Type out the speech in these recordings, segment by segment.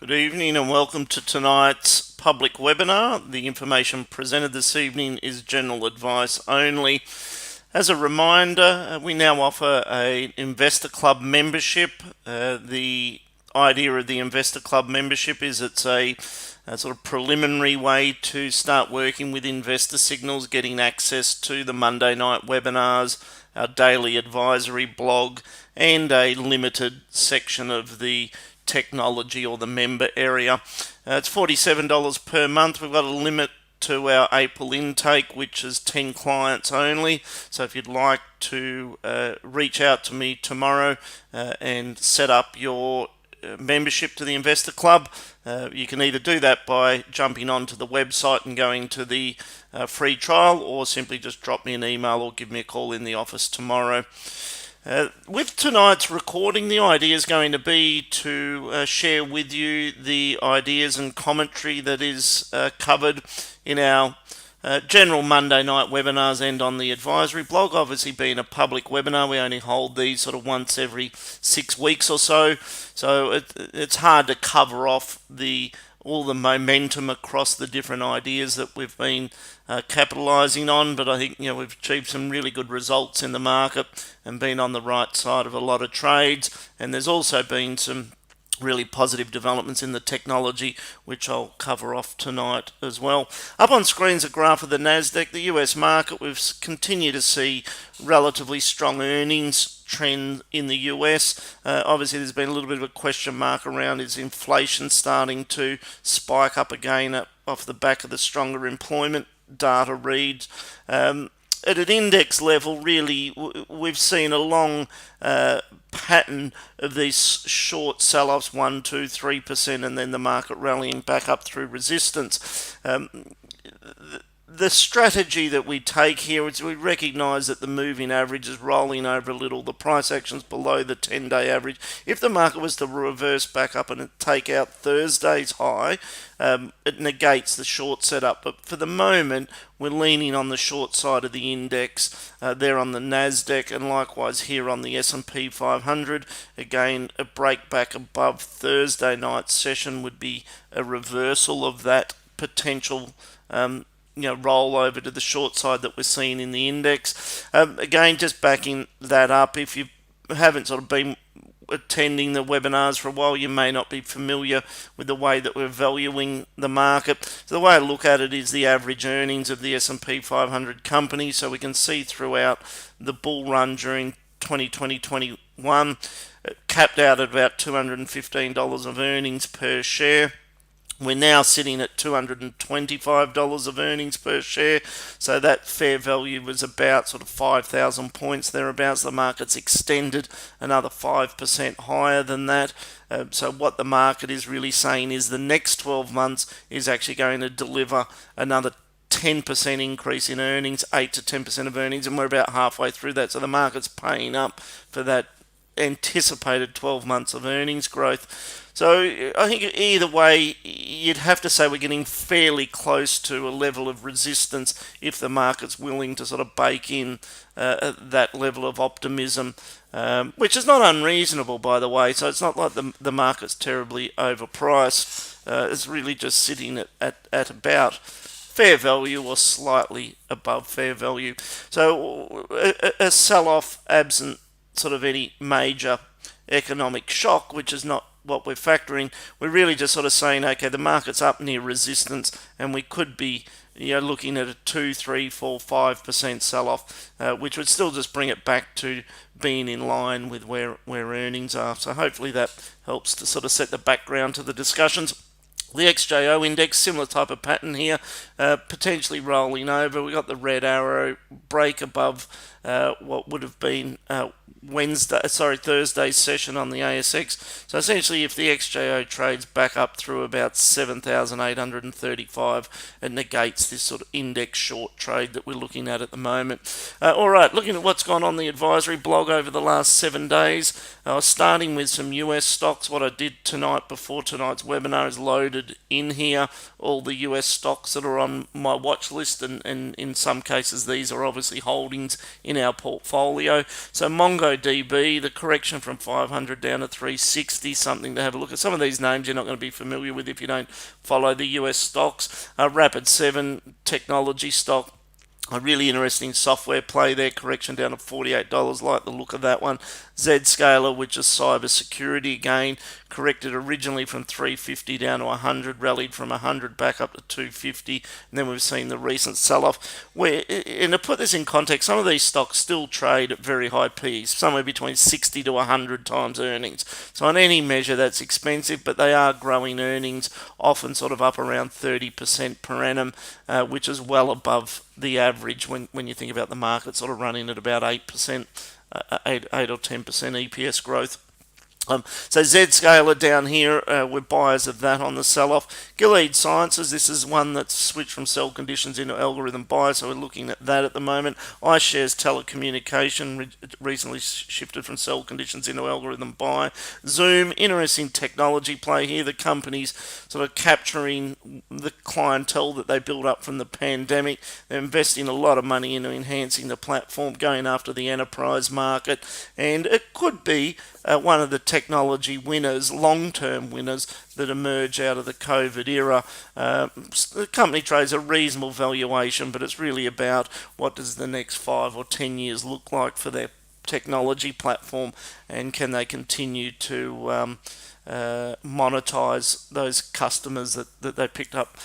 Good evening and welcome to tonight's public webinar. The information presented this evening is general advice only. As a reminder, we now offer an Investor Club membership. The idea of the Investor Club membership is it's a sort of preliminary way to start working with investor signals, getting access to the Monday night webinars, our daily advisory blog, and a limited section of the technology or the member area. It's $47 per month. We've got a limit to our April intake, which is 10 clients only. So if you'd like to reach out to me tomorrow and set up your membership to the Investor Club, you can either do that by jumping onto the website and going to the free trial, or simply just drop me an email or give me a call in the office tomorrow. With tonight's recording, the idea is going to be to share with you the ideas and commentary that is covered in our general Monday night webinars and on the advisory blog. Obviously, being a public webinar, we only hold these sort of once every 6 weeks or so. So it's hard to cover off all the momentum across the different ideas that we've been capitalising on, but I think we've achieved some really good results in the market and been on the right side of a lot of trades. And there's also been some really positive developments in the technology, which I'll cover off tonight as well. Up on screen's a graph of the Nasdaq, the US market. We've continued to see relatively strong earnings trend in the US. Obviously, there's been a little bit of a question mark around is inflation starting to spike up again off the back of the stronger employment data reads. At an index level, really, we've seen a long pattern of these short sell-offs, 1%, 2%, 3%, and then the market rallying back up through resistance. The strategy that we take here is we recognise that the moving average is rolling over a little. The price action's below the 10-day average. If the market was to reverse back up and take out Thursday's high, it negates the short setup. But for the moment, we're leaning on the short side of the index. There on the Nasdaq, and likewise here on the S&P 500. Again, a break back above Thursday night's session would be a reversal of that potential roll over to the short side that we're seeing in the index. Again, just backing that up, if you haven't sort of been attending the webinars for a while, you may not be familiar with the way that we're valuing the market. So the way I look at it is the average earnings of the S&P 500 companies. So we can see throughout the bull run during 2020-21, capped out at about $215 of earnings per share. We're now sitting at $225 of earnings per share, so that fair value was about sort of 5,000 points thereabouts. The market's extended another 5% higher than that. So what the market is really saying is the next 12 months is actually going to deliver another 10% increase in earnings, 8 to 10% of earnings, and we're about halfway through that. So the market's paying up for that anticipated 12 months of earnings growth. So I think either way, you'd have to say we're getting fairly close to a level of resistance if the market's willing to sort of bake in that level of optimism, which is not unreasonable, by the way. So it's not like the market's terribly overpriced. It's really just sitting at about fair value or slightly above fair value. So a sell-off absent sort of any major economic shock, which is not what we're factoring. We're really just sort of saying, okay, the market's up near resistance, and we could be looking at a 2, 3, 4, 5% sell-off, which would still just bring it back to being in line with where earnings are. So hopefully that helps to sort of set the background to the discussions. The XJO index, similar type of pattern here, potentially rolling over. We got the red arrow break above what would have been Thursday's session on the ASX. So essentially, if the XJO trades back up through about 7,835, it negates this sort of index short trade that we're looking at the moment. All right, looking at what's gone on the advisory blog over the last 7 days, starting with some US stocks. What I did tonight before tonight's webinar is loaded represented in here, all the US stocks that are on my watch list, and in some cases these are obviously holdings in our portfolio. So MongoDB, the correction from 500 down to 360, something to have a look at. Some of these names you're not going to be familiar with if you don't follow the US stocks. Rapid7 technology stock, a really interesting software play there, correction down to $48, like the look of that one. Zscaler, which is cyber security, again corrected originally from 350 down to 100, rallied from 100 back up to 250, and then we've seen the recent sell-off. And to put this in context, some of these stocks still trade at very high P's, somewhere between 60 to 100 times earnings. So on any measure, that's expensive, but they are growing earnings, often sort of up around 30% per annum, which is well above the average when you think about the market sort of running at about 8%, 8 or 10% EPS growth. So Zscaler down here, we're buyers of that on the sell-off. Gilead Sciences, this is one that's switched from sell conditions into algorithm buy, so we're looking at that at the moment. iShares Telecommunication recently shifted from sell conditions into algorithm buy. Zoom, interesting technology play here. The company's sort of capturing the clientele that they built up from the pandemic. They're investing a lot of money into enhancing the platform, going after the enterprise market, and it could be one of the technology winners, long-term winners that emerge out of the COVID era. The company trades a reasonable valuation, but it's really about what does the next 5 or 10 years look like for their technology platform, and can they continue to monetize those customers that they picked up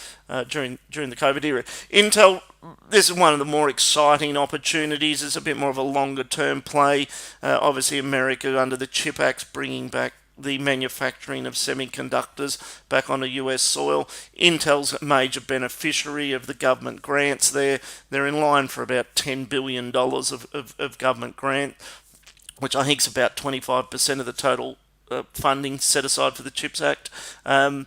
during the COVID era. Intel, this is one of the more exciting opportunities. It's a bit more of a longer term play. Obviously America under the CHIP Act bringing back the manufacturing of semiconductors back onto US soil. Intel's a major beneficiary of the government grants there. They're in line for about $10 billion of government grant, which I think is about 25% of the total funding set aside for the CHIPS Act. And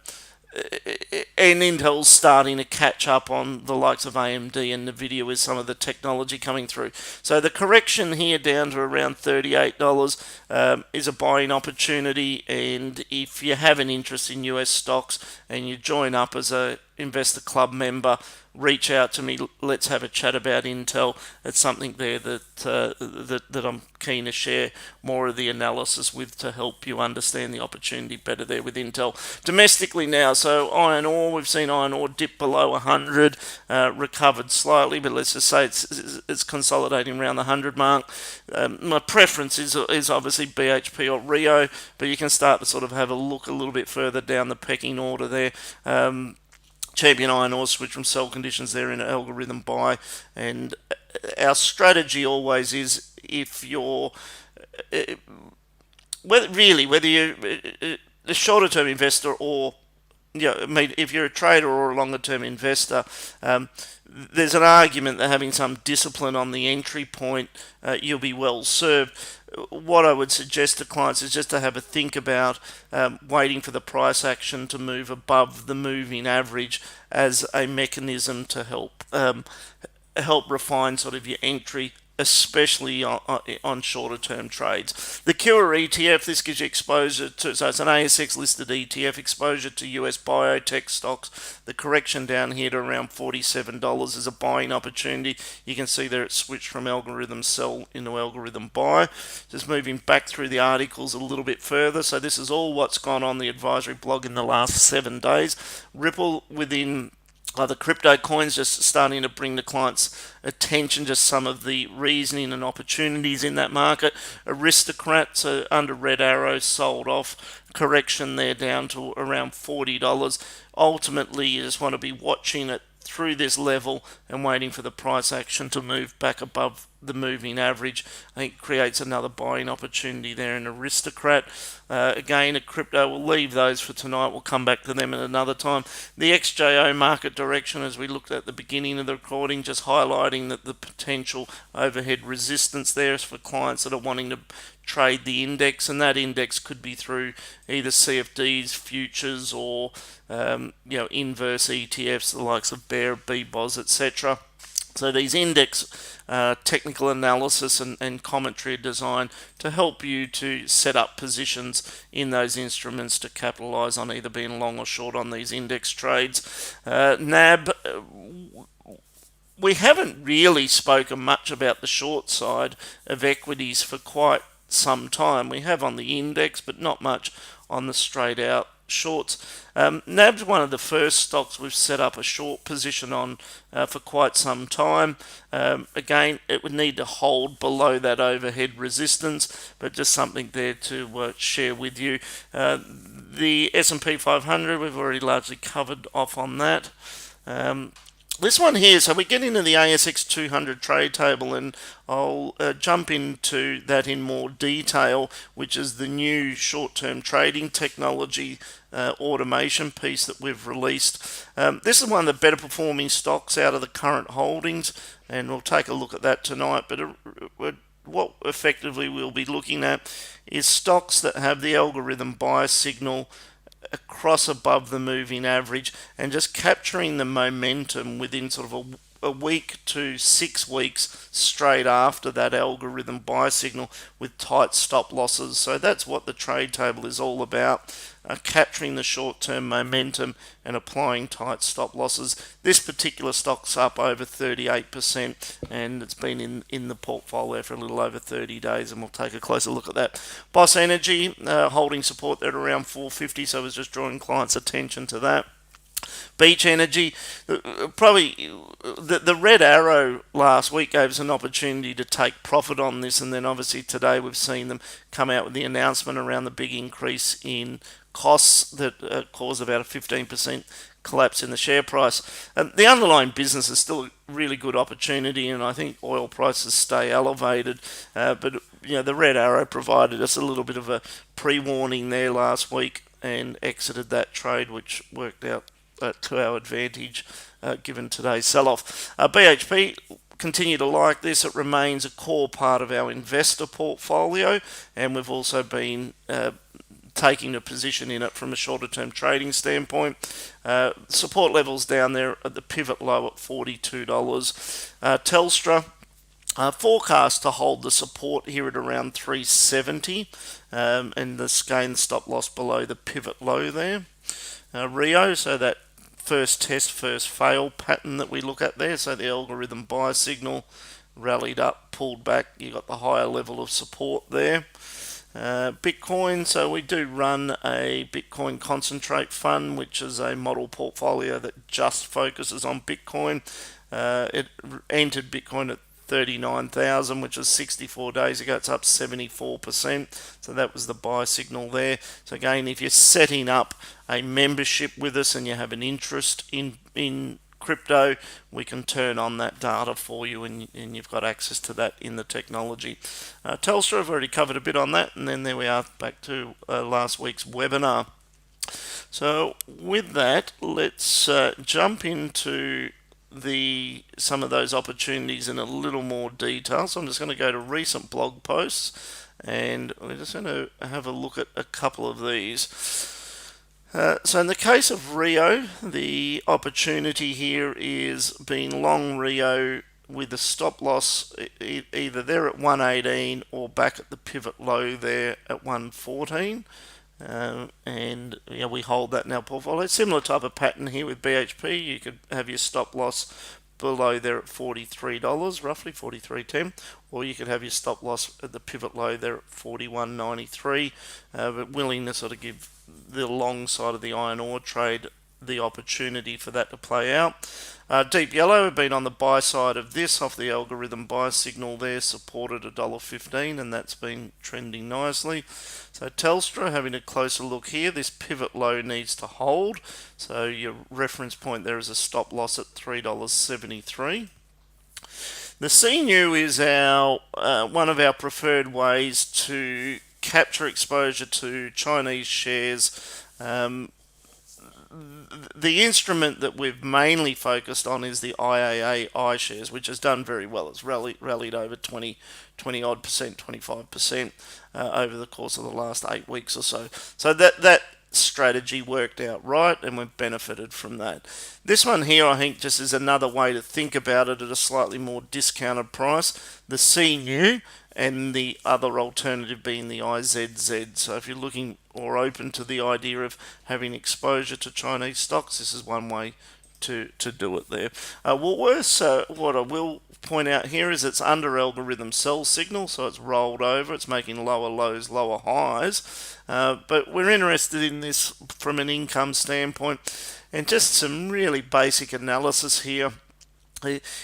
Intel's starting to catch up on the likes of AMD and Nvidia with some of the technology coming through. So the correction here down to around $38 is a buying opportunity, and if you have an interest in US stocks and you join up as a Investor Club member, reach out to me. Let's have a chat about Intel. It's something there that I'm keen to share more of the analysis with to help you understand the opportunity better there with Intel. Domestically now, so iron ore, we've seen iron ore dip below 100, recovered slightly, but let's just say it's consolidating around the 100 mark. My preference is obviously BHP or Rio, but you can start to sort of have a look a little bit further down the pecking order there. Champion Iron Ore switch from sell conditions there in an algorithm buy, and our strategy always is, if you're whether you're a shorter term investor or if you're a trader or a longer term investor, there's an argument that having some discipline on the entry point, you'll be well served. What I would suggest to clients is just to have a think about waiting for the price action to move above the moving average as a mechanism to help refine sort of your entry, especially on shorter term trades. The Cure ETF, this gives you exposure to, so it's an ASX listed ETF, exposure to US biotech stocks. The correction down here to around $47 is a buying opportunity. You can see there it switched from algorithm sell into algorithm buy. Just moving back through the articles a little bit further. So this is all what's gone on the advisory blog in the last 7 days. Ripple within the crypto coins, just starting to bring the clients' attention to some of the reasoning and opportunities in that market. Aristocrat, so under Red Arrow, sold off. Correction there down to around $40. Ultimately, you just want to be watching it through this level and waiting for the price action to move back above the moving average. I think creates another buying opportunity there in Aristocrat. Again, a crypto, we'll leave those for tonight. We'll come back to them at another time. The XJO market direction, as we looked at the beginning of the recording, just highlighting that the potential overhead resistance there is for clients that are wanting to trade the index, and that index could be through either CFDs, futures, or inverse ETFs, the likes of Bear, BBOS, etc. So these index technical analysis and commentary are designed to help you to set up positions in those instruments to capitalize on either being long or short on these index trades. NAB, we haven't really spoken much about the short side of equities for quite some time. We have on the index, but not much on the straight out shorts. NAB's one of the first stocks we've set up a short position on for quite some time. Again, it would need to hold below that overhead resistance, but just something there to share with you. The S&P 500, we've already largely covered off on that. This one here, so we get into the ASX 200 trade table, and I'll jump into that in more detail, which is the new short-term trading technology automation piece that we've released. This is one of the better performing stocks out of the current holdings, and we'll take a look at that tonight. But what effectively we'll be looking at is stocks that have the algorithm bias signal across above the moving average and just capturing the momentum within sort of a week to 6 weeks straight after that algorithm buy signal with tight stop losses. So that's what the trade table is all about, capturing the short-term momentum and applying tight stop losses. This particular stock's up over 38%, and it's been in the portfolio for a little over 30 days, and we'll take a closer look at that. Boss Energy holding support there at around 450, so I was just drawing clients' attention to that. Beach Energy, probably the red arrow last week gave us an opportunity to take profit on this, and then obviously today we've seen them come out with the announcement around the big increase in costs that caused about a 15% collapse in the share price. The underlying business is still a really good opportunity, and I think oil prices stay elevated, but the red arrow provided us a little bit of a pre-warning there last week and exited that trade, which worked out to our advantage given today's sell-off. BHP, continue to like this. It remains a core part of our investor portfolio, and we've also been taking a position in it from a shorter term trading standpoint. Support levels down there at the pivot low at $42. Telstra, forecast to hold the support here at around 370, and the gain stop loss below the pivot low there. Rio, so that first test, first fail pattern that we look at there. So the algorithm buy signal rallied up, pulled back. You got the higher level of support there. Bitcoin, so we do run a Bitcoin concentrate fund, which is a model portfolio that just focuses on Bitcoin. It entered Bitcoin at 39,000, which was 64 days ago. It's up 74%. So that was the buy signal there. So again, if you're setting up a membership with us and you have an interest in crypto, we can turn on that data for you, and you've got access to that in the technology. Telstra, I've already covered a bit on that, and then there we are back to last week's webinar. So with that, let's jump into some of those opportunities in a little more detail. So I'm just going to go to recent blog posts, and we're just going to have a look at a couple of these. So in the case of Rio, the opportunity here is being long Rio with a stop loss either there at 118 or back at the pivot low there at 114. And we hold that in our portfolio. Similar type of pattern here with BHP. You could have your stop loss below there at $43, roughly $43.10, or you could have your stop loss at the pivot low there at $41.93. But willing to sort of give the long side of the iron ore trade the opportunity for that to play out. Deep Yellow have been on the buy side of this off the algorithm buy signal there, supported $1.15, and that's been trending nicely. So Telstra, having a closer look here, this pivot low needs to hold. So your reference point there is a stop loss at $3.73. The CNU is one of our preferred ways to capture exposure to Chinese shares. The instrument that we've mainly focused on is the IAA iShares, which has done very well. It's rallied over 20 odd percent, 25% over the course of the last 8 weeks or so. So that strategy worked out right, and we've benefited from that. This one here, I think, just is another way to think about it at a slightly more discounted price. The CNU and the other alternative being the IZZ. So if you're looking or open to the idea of having exposure to Chinese stocks, this is one way to do it there. Woolworths, what I will point out here is it's under algorithm sell signal, so it's rolled over, it's making lower lows, lower highs. But we're interested in this from an income standpoint, and just some really basic analysis here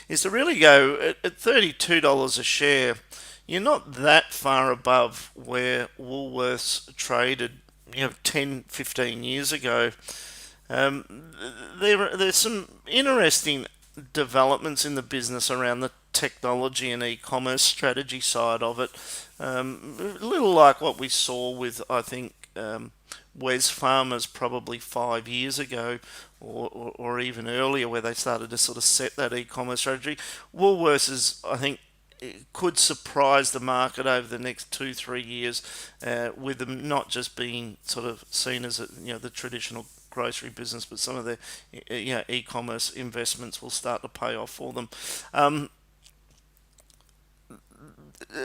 is to really go at $32 a share. You're not that far above where Woolworths traded 10, 15 years ago. There's some interesting developments in the business around the technology and e-commerce strategy side of it. A little like what we saw with, I think, Wesfarmers probably 5 years ago, or even earlier, where they started to sort of set that e-commerce strategy. Woolworths is, I think, it could surprise the market over the next 2-3 years, with them not just being sort of seen as the traditional grocery business, but some of their e-commerce investments will start to pay off for them.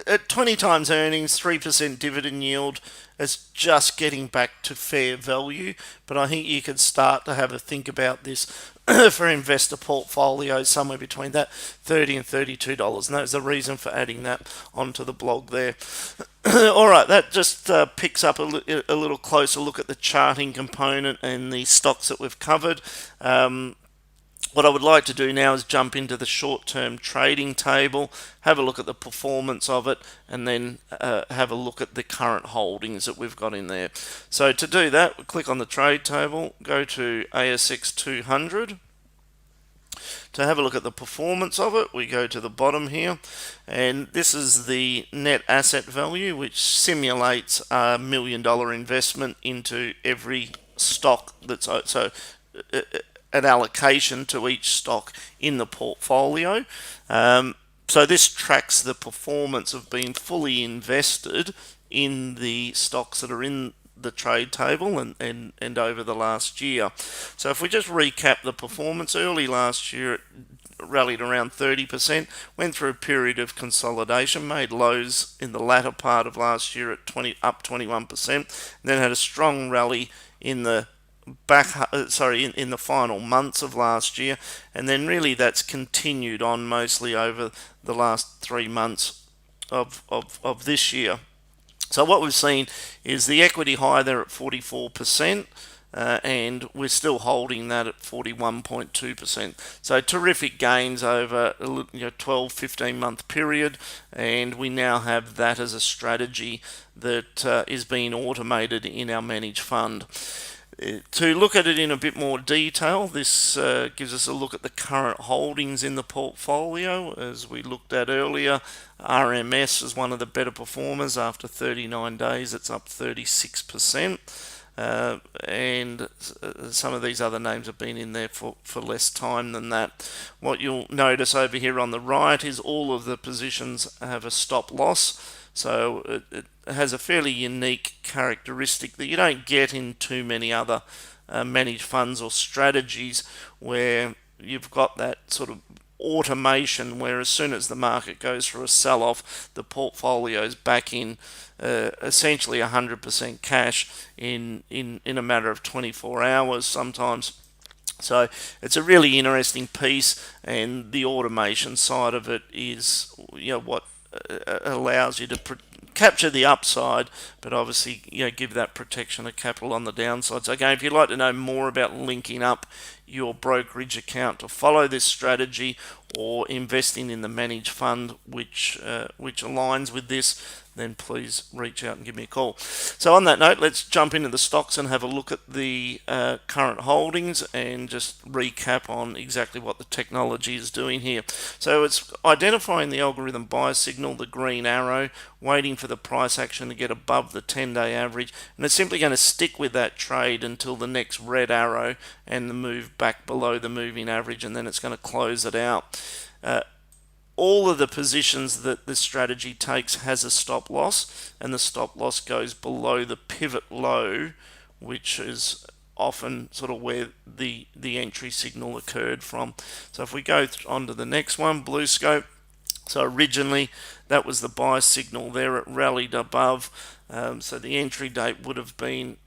At 20 times earnings, 3% dividend yield, it's just getting back to fair value. But I think you could start to have a think about this for investor portfolios somewhere between that $30 and $32. And that's the reason for adding that onto the blog there. All right, that just picks up a little closer look at the charting component and the stocks that we've covered. What I would like to do now is jump into the short-term trading table, have a look at the performance of it, and then have a look at the current holdings that we've got in there. So to do that, we click on the trade table, go to ASX 200. To have a look at the performance of it, we go to the bottom here, and this is the net asset value, which simulates a $1 million investment into every stock that's so an allocation to each stock in the portfolio. So this tracks the performance of being fully invested in the stocks that are in the trade table and over the last year. So if we just recap the performance, early last year it rallied around 30%, went through a period of consolidation, made lows in the latter part of last year at up 21%, and then had a strong rally in the in the final months of last year, and then really that's continued on mostly over the last 3 months of this year. So what we've seen is the equity high there at 44%, and we're still holding that at 41.2%. So terrific gains over a 12, 15 month period, and we now have that as a strategy that is being automated in our managed fund. To look at it in a bit more detail, this gives us a look at the current holdings in the portfolio. As we looked at earlier, RMS is one of the better performers. After 39 days, it's up 36%. And some of these other names have been in there for less time than that. What you'll notice over here on the right is all of the positions have a stop loss. So it has a fairly unique characteristic that you don't get in too many other managed funds or strategies, where you've got that sort of automation where as soon as the market goes through a sell-off, the portfolio's back in essentially 100% cash in a matter of 24 hours sometimes. So it's a really interesting piece, and the automation side of it is what allows you to capture the upside, but obviously give that protection of capital on the downside. So again, if you'd like to know more about linking up your brokerage account to follow this strategy, or investing in the managed fund which aligns with this, then please reach out and give me a call. So on that note, let's jump into the stocks and have a look at the current holdings and just recap on exactly what the technology is doing here. So it's identifying the algorithm buy signal, the green arrow, waiting for the price action to get above the 10-day average, and it's simply going to stick with that trade until the next red arrow and the move back below the moving average, and then it's going to close it out. All of the positions that this strategy takes has a stop loss, and the stop loss goes below the pivot low which is often sort of where the entry signal occurred from. So if we go on to the next one, blue scope. So originally that was the buy signal there. It rallied above. So the entry date would have been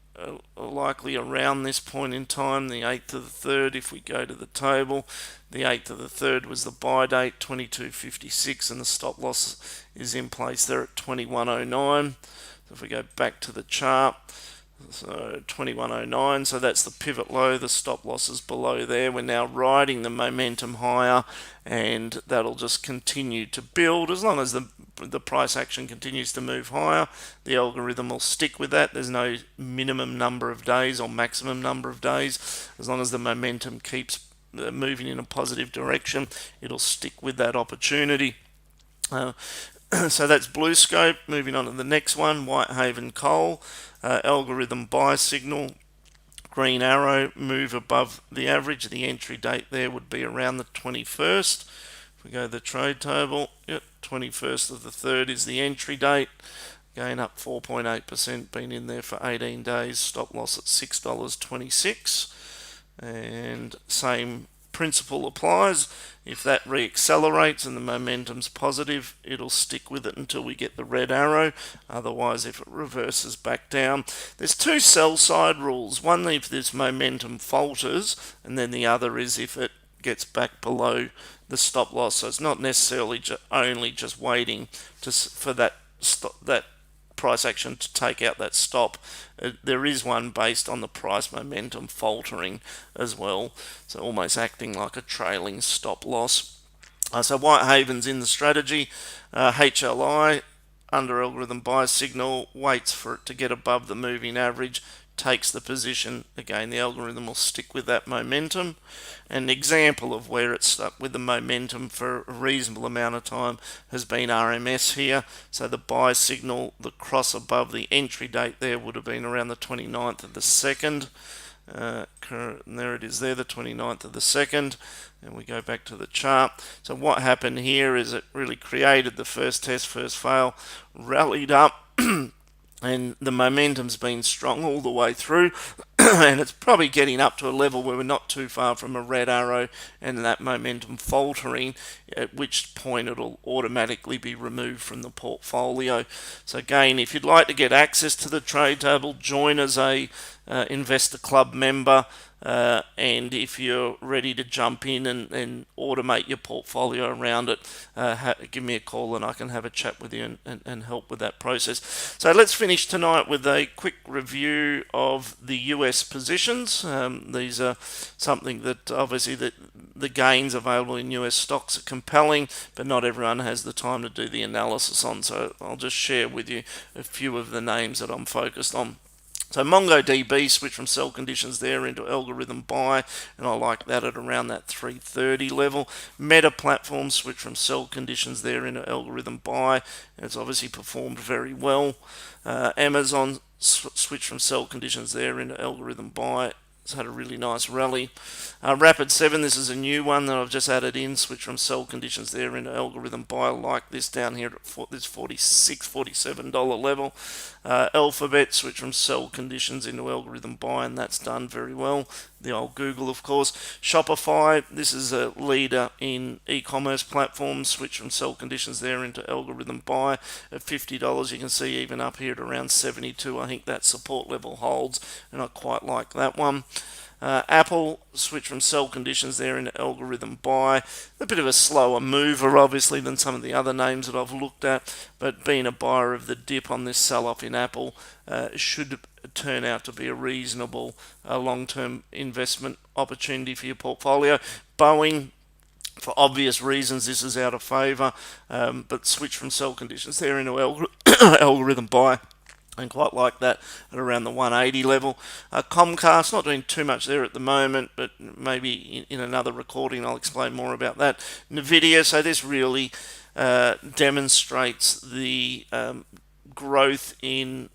likely around this point in time, the 8th of the 3rd. If we go to the table, the 8th of the 3rd was the buy date, 22.56, and the stop loss is in place there at 21.09. So if we go back to the chart, so 21.09, so that's the pivot low, the stop loss is below there. We're now riding the momentum higher, and that'll just continue to build as long as the price action continues to move higher. The algorithm will stick with that. There's no minimum number of days or maximum number of days. As long as the momentum keeps moving in a positive direction, it'll stick with that opportunity. So that's blue scope. Moving on to the next one, Whitehaven Coal, algorithm buy signal, green arrow, move above the average. The entry date there would be around the 21st. If we go to the trade table, yep, 21st of the 3rd is the entry date. Gain up 4.8%, been in there for 18 days. Stop loss at $6.26. And same principle applies. If that reaccelerates and the momentum's positive, it'll stick with it until we get the red arrow. Otherwise, if it reverses back down, there's two sell side rules. One, if this momentum falters, and then the other is if it gets back below the stop loss. So it's not necessarily only just waiting for that price action to take out that stop. There is one based on the price momentum faltering as well, so almost acting like a trailing stop loss. So Whitehaven's in the strategy. HLI under algorithm buy signal, waits for it to get above the moving average, takes the position. Again, the algorithm will stick with that momentum. An example of where it's stuck with the momentum for a reasonable amount of time has been RMS here. So the buy signal, the cross above the entry date there would have been around the 29th of the 2nd. And there it is there, the 29th of the 2nd. And we go back to the chart. So what happened here is it really created the first test, first fail, rallied up, and the momentum's been strong all the way through. And it's probably getting up to a level where we're not too far from a red arrow and that momentum faltering, at which point it'll automatically be removed from the portfolio. So again, if you'd like to get access to the trade table, join as a Investor Club member, and if you're ready to jump in and automate your portfolio around it, give me a call and I can have a chat with you and help with that process. So let's finish tonight with a quick review of the US positions. These are something that obviously the gains available in US stocks are compelling, but not everyone has the time to do the analysis on, so I'll just share with you a few of the names that I'm focused on. So MongoDB switched from sell conditions there into algorithm buy, and I like that at around that 330 level. Meta Platform switched from sell conditions there into algorithm buy, and it's obviously performed very well. Amazon switched from sell conditions there into algorithm buy. It's had a really nice rally. Rapid7, this is a new one that I've just added in, switch from sell conditions there into algorithm buy, like this down here at this $46, $47 level. Alphabet, switch from sell conditions into algorithm buy, and that's done very well. The old Google, of course. Shopify, this is a leader in e-commerce platforms, switch from sell conditions there into algorithm buy at $50. You can see even up here at around 72, I think that support level holds, and I quite like that one. Apple switch from sell conditions there into algorithm buy. A bit of a slower mover, obviously, than some of the other names that I've looked at, but being a buyer of the dip on this sell-off in Apple should turn out to be a reasonable long-term investment opportunity for your portfolio. Boeing, for obvious reasons, this is out of favour, but switch from sell conditions there into algorithm buy. And quite like that at around the 180 level. Comcast, not doing too much there at the moment, but maybe in another recording I'll explain more about that. Nvidia, so this really demonstrates the growth in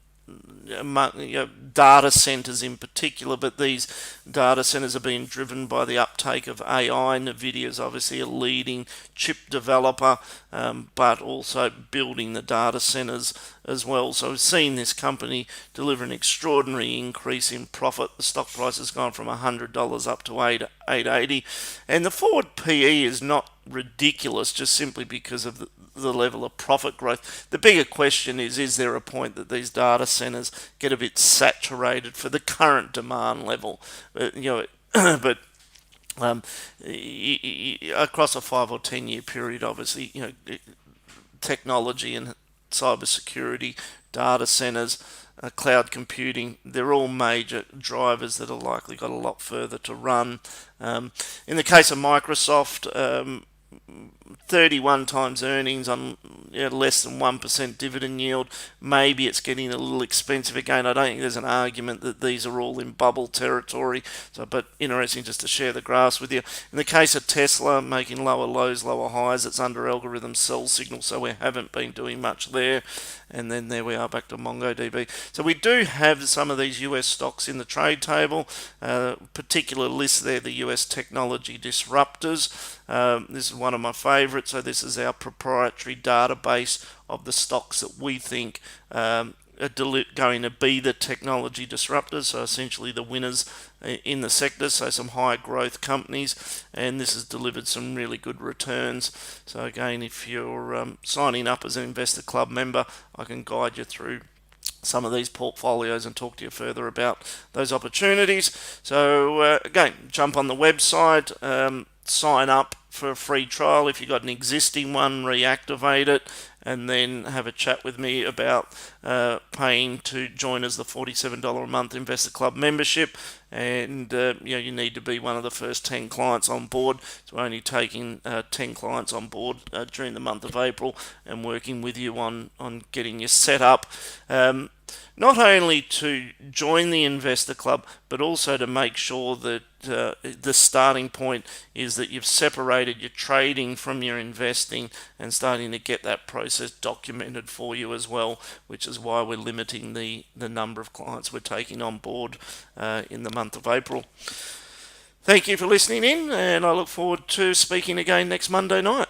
data centers in particular, but these data centers are being driven by the uptake of AI. NVIDIA is obviously a leading chip developer, but also building the data centers as well. So we've seen this company deliver an extraordinary increase in profit. The stock price has gone from $100 up to $8.80, and the forward PE is not ridiculous just simply because of the level of profit growth. The bigger question is there a point that these data centers get a bit saturated for the current demand level? But across a 5 or 10 year period, obviously, technology and cybersecurity, data centers, cloud computing, they're all major drivers that are likely got a lot further to run. In the case of Microsoft, 31 times earnings on less than 1% dividend yield. Maybe it's getting a little expensive again. I don't think there's an argument that these are all in bubble territory. But interesting just to share the graphs with you. In the case of Tesla, making lower lows, lower highs, it's under algorithm sell signal, so we haven't been doing much there. And then there we are back to MongoDB. So we do have some of these US stocks in the trade table. Particular list there, the US technology disruptors. This is one of my favourites. So this is our proprietary database of the stocks that we think are going to be the technology disruptors. So essentially the winners in the sector. So some high growth companies, and this has delivered some really good returns. So again, if you're signing up as an Investor Club member, I can guide you through some of these portfolios and talk to you further about those opportunities. So again, jump on the website, sign up for a free trial. If you've got an existing one, reactivate it, and then have a chat with me about paying to join as the $47 a month Investor Club membership. And you need to be one of the first 10 clients on board. So we're only taking 10 clients on board during the month of April and working with you on getting you set up. Not only to join the Investor Club, but also to make sure that the starting point is that you've separated your trading from your investing and starting to get that process documented for you as well, which is why we're limiting the number of clients we're taking on board in the month of April. Thank you for listening in, and I look forward to speaking again next Monday night.